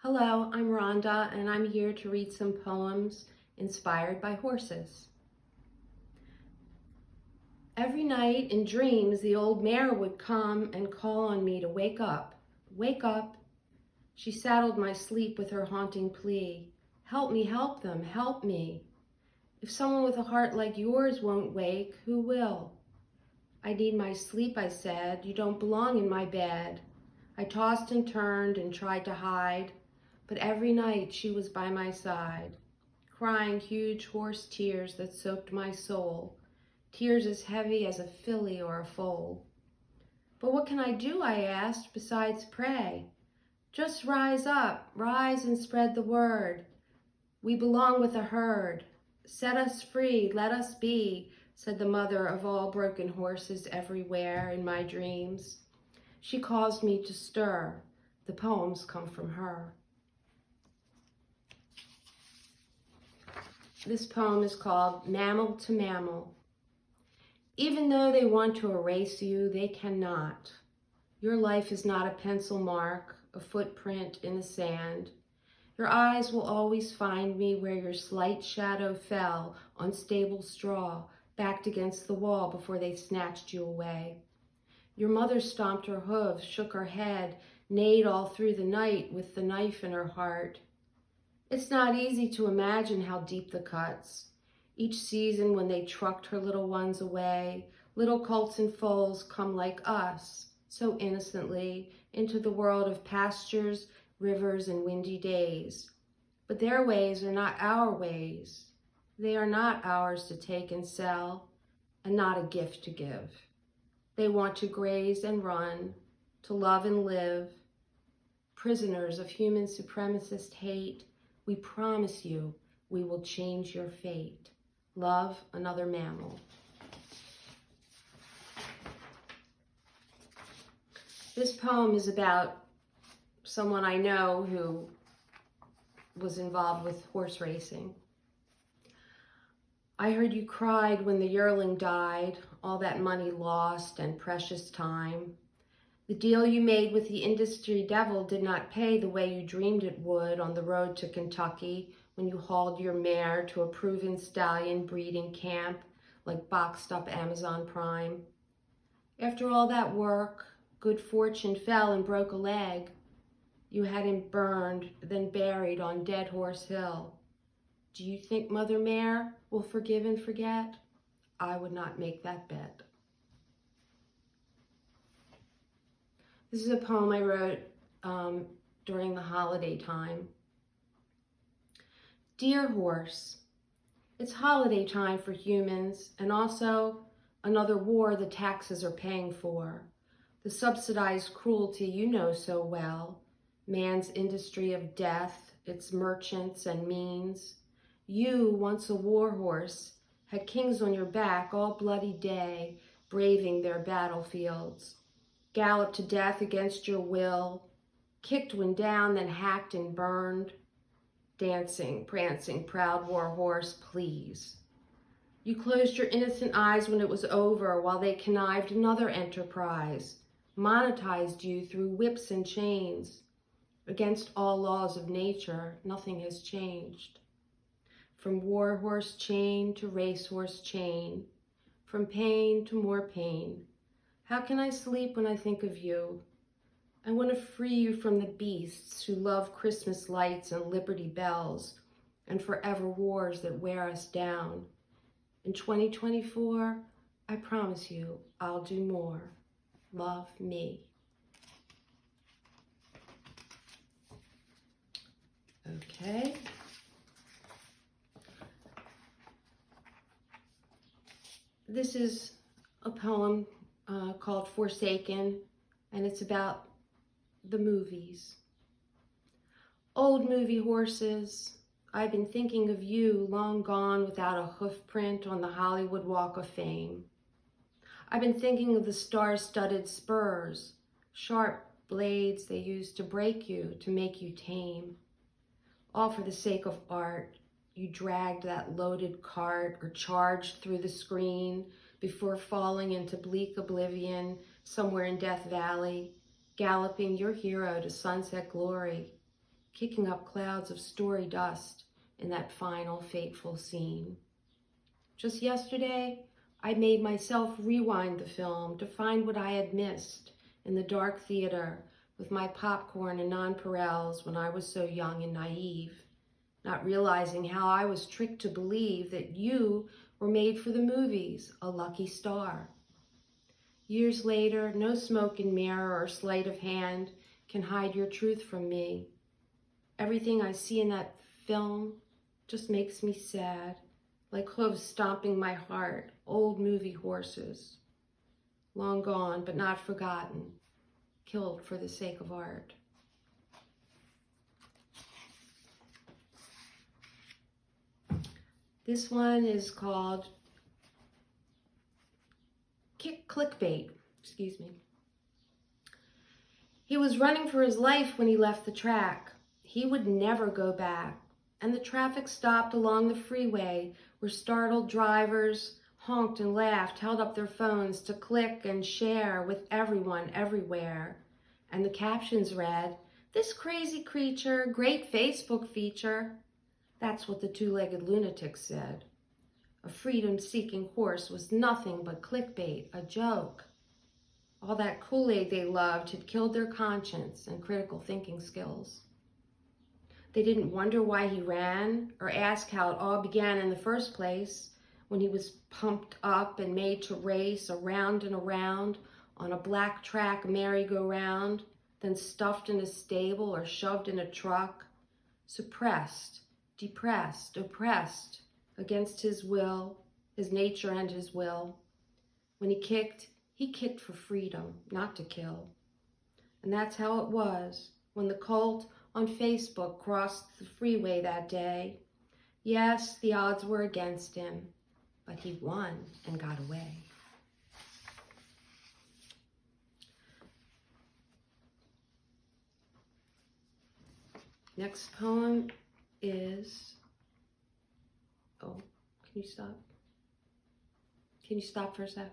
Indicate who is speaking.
Speaker 1: Hello, I'm Rhonda, and I'm here to read some poems inspired by horses. Every night in dreams, the old mare would come and call on me to wake up. Wake up. She saddled my sleep with her haunting plea. Help me, help them, help me. If someone with a heart like yours won't wake, who will? I need my sleep, I said. You don't belong in my bed. I tossed and turned and tried to hide, but every night she was by my side, crying huge horse tears that soaked my soul, tears as heavy as a filly or a foal. But what can I do, I asked, besides pray? Just rise up, rise and spread the word. We belong with a herd. Set us free, let us be, said the mother of all broken horses everywhere in my dreams. She caused me to stir. The poems come from her. This poem is called Mammal to Mammal. Even though they want to erase you, they cannot. Your life is not a pencil mark, a footprint in the sand. Your eyes will always find me where your slight shadow fell on stable straw, backed against the wall before they snatched you away. Your mother stomped her hooves, shook her head, neighed all through the night with the knife in her heart. It's not easy to imagine how deep the cuts. Each season when they trucked her little ones away, little colts and foals come like us, so innocently, into the world of pastures, rivers, and windy days. But their ways are not our ways. They are not ours to take and sell, and not a gift to give. They want to graze and run, to love and live. Prisoners of human supremacist hate, we promise you we will change your fate. Love another mammal. This poem is about someone I know who was involved with horse racing. I heard you cried when the yearling died, all that money lost and precious time. The deal you made with the industry devil did not pay the way you dreamed it would on the road to Kentucky when you hauled your mare to a proven stallion breeding camp like boxed up Amazon Prime. After all that work, good fortune fell and broke a leg. You had him burned, then buried on Dead Horse Hill. Do you think Mother Mare will forgive and forget? I would not make that bet. This is a poem I wrote during the holiday time. Dear horse, it's holiday time for humans and also another war the taxes are paying for. The subsidized cruelty you know so well, man's industry of death, its merchants and means. You, once a war horse, had kings on your back all bloody day, braving their battlefields. Galloped to death against your will, kicked when down, then hacked and burned. Dancing, prancing, proud war horse, please. You closed your innocent eyes when it was over while they connived another enterprise, monetized you through whips and chains. Against all laws of nature, nothing has changed. From war horse chain to racehorse chain, from pain to more pain. How can I sleep when I think of you? I want to free you from the beasts who love Christmas lights and Liberty bells and forever wars that wear us down. In 2024, I promise you I'll do more. Love me. Okay. This is a poem called Forsaken, and it's about the movies. Old movie horses, I've been thinking of you long gone without a hoof print on the Hollywood Walk of Fame. I've been thinking of the star-studded spurs, sharp blades they used to break you, to make you tame. All for the sake of art, you dragged that loaded cart or charged through the screen before falling into bleak oblivion somewhere in Death Valley, galloping your hero to sunset glory. kicking up clouds of story dust in that final fateful scene. Just yesterday, I made myself rewind the film to find what I had missed in the dark theater with my popcorn and nonpareils when I was so young and naive, not realizing how I was tricked to believe that you were made for the movies, a lucky star. Years later, no smoke and mirror or sleight of hand can hide your truth from me. Everything I see in that film just makes me sad, like hooves stomping my heart, old movie horses, long gone but not forgotten, killed for the sake of art. This one is called Clickbait, excuse me. He was running for his life when he left the track. He would never go back. And the traffic stopped along the freeway where startled drivers honked and laughed, held up their phones to click and share with everyone everywhere. And the captions read, "This crazy creature, great Facebook feature." That's what the two-legged lunatic said. A freedom-seeking horse was nothing but clickbait, a joke. All that Kool-Aid they loved had killed their conscience and critical thinking skills. They didn't wonder why he ran or ask how it all began in the first place, when he was pumped up and made to race around and around on a black track merry-go-round, then stuffed in a stable or shoved in a truck, suppressed, depressed, oppressed against his will, his nature and his will. When he kicked for freedom, not to kill. And that's how it was when the cult on Facebook crossed the freeway that day. Yes, the odds were against him, but he won and got away. Next poem is, oh, can you stop? Can you stop for a sec?